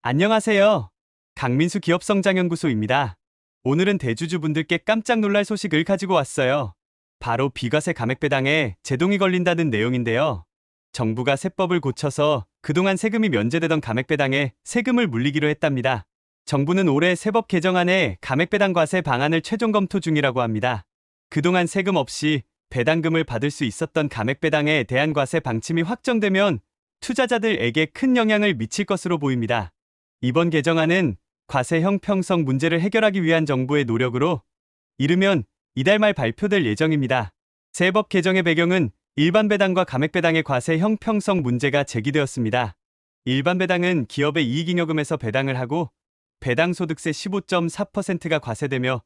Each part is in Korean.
안녕하세요. 강민수 기업성장연구소입니다. 오늘은 대주주분들께 깜짝 놀랄 소식을 가지고 왔어요. 바로 비과세 감액 배당에 제동이 걸린다는 내용인데요. 정부가 세법을 고쳐서 그동안 세금이 면제되던 감액 배당에 세금을 물리기로 했답니다. 정부는 올해 세법 개정안에 감액 배당 과세 방안을 최종 검토 중이라고 합니다. 그동안 세금 없이 배당금을 받을 수 있었던 감액 배당에 대한 과세 방침이 확정되면 투자자들에게 큰 영향을 미칠 것으로 보입니다. 이번 개정안은 과세 형평성 문제를 해결하기 위한 정부의 노력으로 이르면 이달 말 발표될 예정입니다. 세법 개정의 배경은 일반 배당과 감액 배당의 과세 형평성 문제가 제기되었습니다. 일반 배당은 기업의 이익잉여금에서 배당을 하고 배당 소득세 15.4%가 과세되며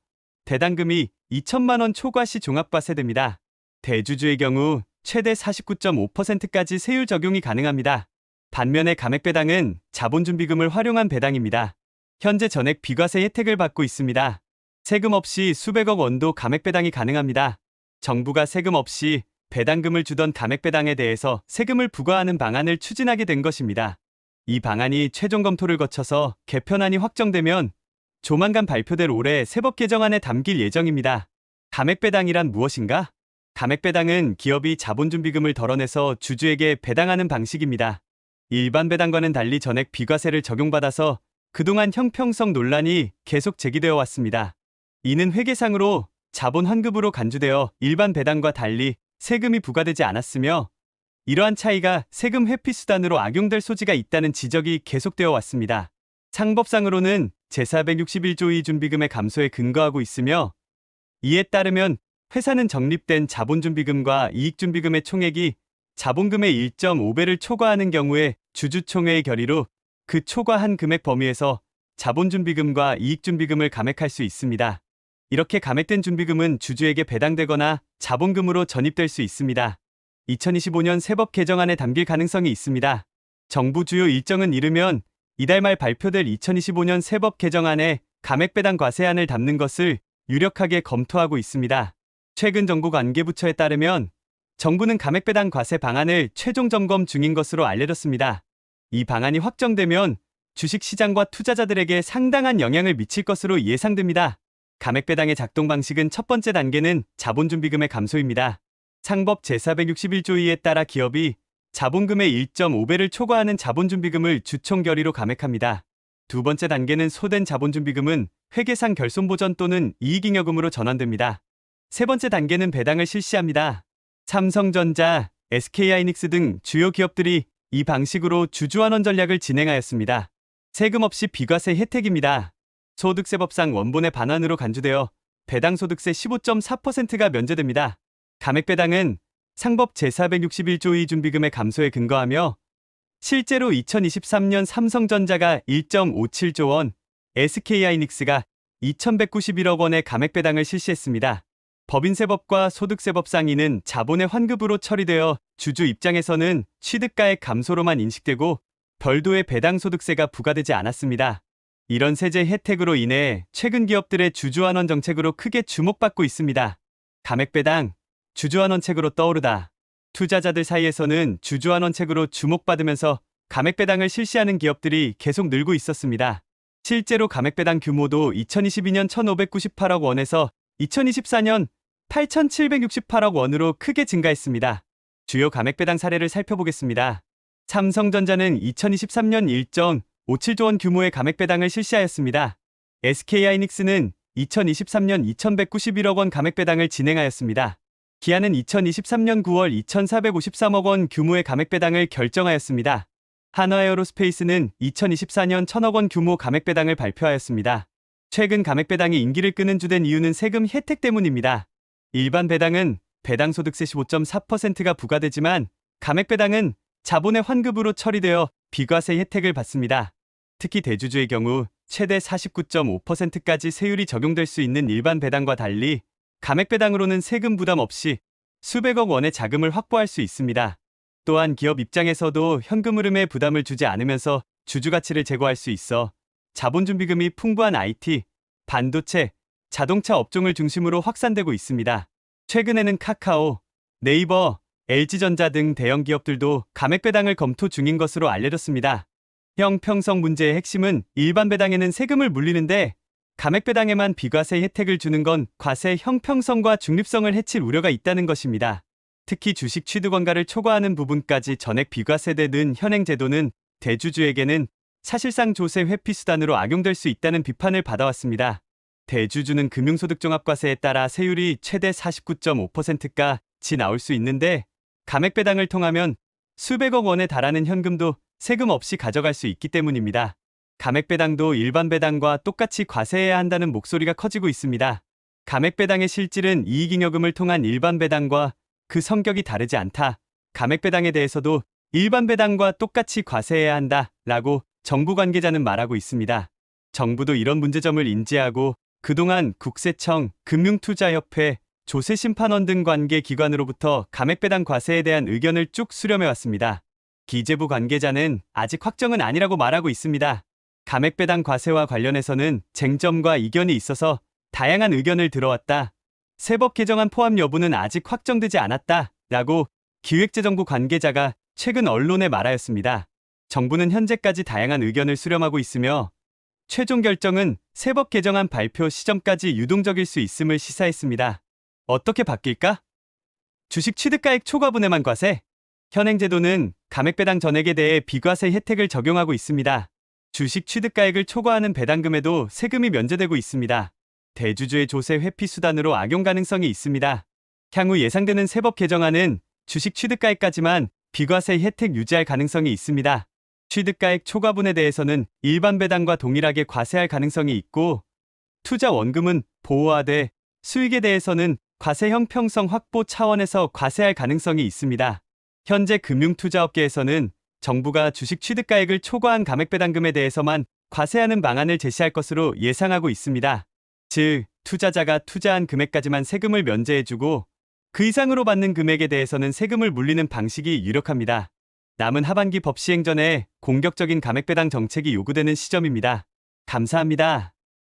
배당금이 2천만 원 초과 시 종합과세됩니다. 대주주의 경우 최대 49.5%까지 세율 적용이 가능합니다. 반면에 감액 배당은 자본준비금을 활용한 배당입니다. 현재 전액 비과세 혜택을 받고 있습니다. 세금 없이 수백억 원도 감액 배당이 가능합니다. 정부가 세금 없이 배당금을 주던 감액 배당에 대해서 세금을 부과하는 방안을 추진하게 된 것입니다. 이 방안이 최종 검토를 거쳐서 개편안이 확정되면 조만간 발표될 올해 세법 개정안에 담길 예정입니다. 감액 배당이란 무엇인가? 감액 배당은 기업이 자본준비금을 덜어내서 주주에게 배당하는 방식입니다. 일반 배당과는 달리 전액 비과세를 적용받아서 그동안 형평성 논란이 계속 제기되어 왔습니다. 이는 회계상으로 자본 환급으로 간주되어 일반 배당과 달리 세금이 부과되지 않았으며 이러한 차이가 세금 회피 수단으로 악용될 소지가 있다는 지적이 계속되어 왔습니다. 상법상으로는 제461조 2 준비금의 감소에 근거하고 있으며 이에 따르면 회사는 적립된 자본준비금과 이익준비금의 총액이 자본금의 1.5배를 초과하는 경우에 주주총회의 결의로 그 초과한 금액 범위에서 자본준비금과 이익준비금을 감액할 수 있습니다. 이렇게 감액된 준비금은 주주에게 배당되거나 자본금으로 전입될 수 있습니다. 2025년 세법 개정안에 담길 가능성이 있습니다. 정부 주요 일정은 이르면 이달 말 발표될 2025년 세법 개정안에 감액배당 과세안을 담는 것을 유력하게 검토하고 있습니다. 최근 정부 관계부처에 따르면 정부는 감액배당 과세 방안을 최종 점검 중인 것으로 알려졌습니다. 이 방안이 확정되면 주식시장과 투자자들에게 상당한 영향을 미칠 것으로 예상됩니다. 감액배당의 작동 방식은 첫 번째 단계는 자본준비금의 감소입니다. 상법 제461조 2에 따라 기업이 자본금의 1.5배를 초과하는 자본준비금을 주총 결의로 감액합니다. 두 번째 단계는 소된 자본준비금은 회계상 결손보전 또는 이익잉여금으로 전환됩니다. 세 번째 단계는 배당을 실시합니다. 삼성전자, SK하이닉스 등 주요 기업들이 이 방식으로 주주환원 전략을 진행하였습니다. 세금 없이 비과세 혜택입니다. 소득세법상 원본의 반환으로 간주되어 배당 소득세 15.4%가 면제됩니다. 감액배당은 상법 제461조 2 준비금의 감소에 근거하며 실제로 2023년 삼성전자가 1.57조 원, SK하이닉스가 2191억 원의 감액배당을 실시했습니다. 법인세법과 소득세법상 이는 자본의 환급으로 처리되어 주주 입장에서는 취득가액 감소로만 인식되고 별도의 배당 소득세가 부과되지 않았습니다. 이런 세제 혜택으로 인해 최근 기업들의 주주환원 정책으로 크게 주목받고 있습니다. 감액배당, 주주환원책으로 떠오르다. 투자자들 사이에서는 주주환원책으로 주목받으면서 감액배당을 실시하는 기업들이 계속 늘고 있었습니다. 실제로 감액배당 규모도 2022년 1,598억 원에서 2024년 8,768억 원으로 크게 증가했습니다. 주요 감액배당 사례를 살펴보겠습니다. 삼성전자는 2023년 1.57조 원 규모의 감액배당을 실시하였습니다. SK하이닉스는 2023년 2,191억 원 감액배당을 진행하였습니다. 기아는 2023년 9월 2,453억 원 규모의 감액배당을 결정하였습니다. 한화에어로스페이스는 2024년 1,000억 원 규모 감액배당을 발표하였습니다. 최근 감액배당이 인기를 끄는 주된 이유는 세금 혜택 때문입니다. 일반 배당은 배당소득세 15.4%가 부과되지만 감액배당은 자본의 환급으로 처리되어 비과세 혜택을 받습니다. 특히 대주주의 경우 최대 49.5%까지 세율이 적용될 수 있는 일반 배당과 달리 감액배당으로는 세금 부담 없이 수백억 원의 자금을 확보할 수 있습니다. 또한 기업 입장에서도 현금 흐름에 부담을 주지 않으면서 주주 가치를 제고할 수 있어 자본준비금이 풍부한 IT, 반도체, 자동차 업종을 중심으로 확산되고 있습니다. 최근에는 카카오, 네이버, LG전자 등 대형 기업들도 감액배당을 검토 중인 것으로 알려졌습니다. 형평성 문제의 핵심은 일반 배당에는 세금을 물리는데 감액 배당에만 비과세 혜택을 주는 건 과세 형평성과 중립성을 해칠 우려가 있다는 것입니다. 특히 주식 취득 원가를 초과하는 부분까지 전액 비과세되는 현행 제도는 대주주에게는 사실상 조세 회피 수단으로 악용될 수 있다는 비판을 받아왔습니다. 대주주는 금융소득종합과세에 따라 세율이 최대 49.5%까지 나올 수 있는데 감액 배당을 통하면 수백억 원에 달하는 현금도 세금 없이 가져갈 수 있기 때문입니다. 감액 배당도 일반 배당과 똑같이 과세해야 한다는 목소리가 커지고 있습니다. 감액 배당의 실질은 이익잉여금을 통한 일반 배당과 그 성격이 다르지 않다. 감액 배당에 대해서도 일반 배당과 똑같이 과세해야 한다라고 정부 관계자는 말하고 있습니다. 정부도 이런 문제점을 인지하고 그동안 국세청, 금융투자협회, 조세심판원 등 관계기관으로부터 감액 배당 과세에 대한 의견을 쭉 수렴해왔습니다. 기재부 관계자는 아직 확정은 아니라고 말하고 있습니다. 감액 배당 과세와 관련해서는 쟁점과 이견이 있어서 다양한 의견을 들어왔다. 세법 개정안 포함 여부는 아직 확정되지 않았다. 라고 기획재정부 관계자가 최근 언론에 말하였습니다. 정부는 현재까지 다양한 의견을 수렴하고 있으며 최종 결정은 세법 개정안 발표 시점까지 유동적일 수 있음을 시사했습니다. 어떻게 바뀔까? 주식 취득가액 초과분에만 과세? 현행 제도는 감액 배당 전액에 대해 비과세 혜택을 적용하고 있습니다. 주식 취득가액을 초과하는 배당금에도 세금이 면제되고 있습니다. 대주주의 조세 회피 수단으로 악용 가능성이 있습니다. 향후 예상되는 세법 개정안은 주식 취득가액까지만 비과세 혜택 유지할 가능성이 있습니다. 취득가액 초과분에 대해서는 일반 배당과 동일하게 과세할 가능성이 있고 투자 원금은 보호하되 수익에 대해서는 과세 형평성 확보 차원에서 과세할 가능성이 있습니다. 현재 금융투자업계에서는 정부가 주식 취득가액을 초과한 감액 배당금에 대해서만 과세하는 방안을 제시할 것으로 예상하고 있습니다. 즉, 투자자가 투자한 금액까지만 세금을 면제해주고 그 이상으로 받는 금액에 대해서는 세금을 물리는 방식이 유력합니다. 남은 하반기 법 시행 전에 공격적인 감액 배당 정책이 요구되는 시점입니다. 감사합니다.